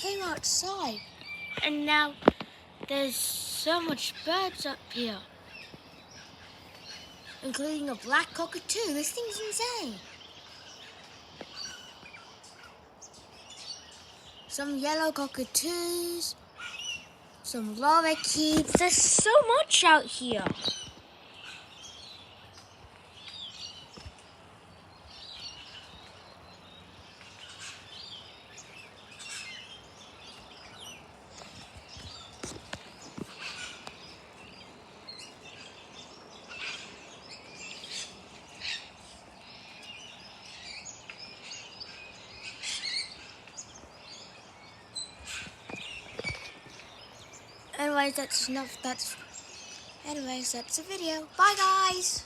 came outside, and now there's so much birds up here, including a black cockatoo. This thing's insane. Some yellow cockatoos, some lorikeets. There's so much out here. Anyways, that's enough. That's the video. Bye, guys.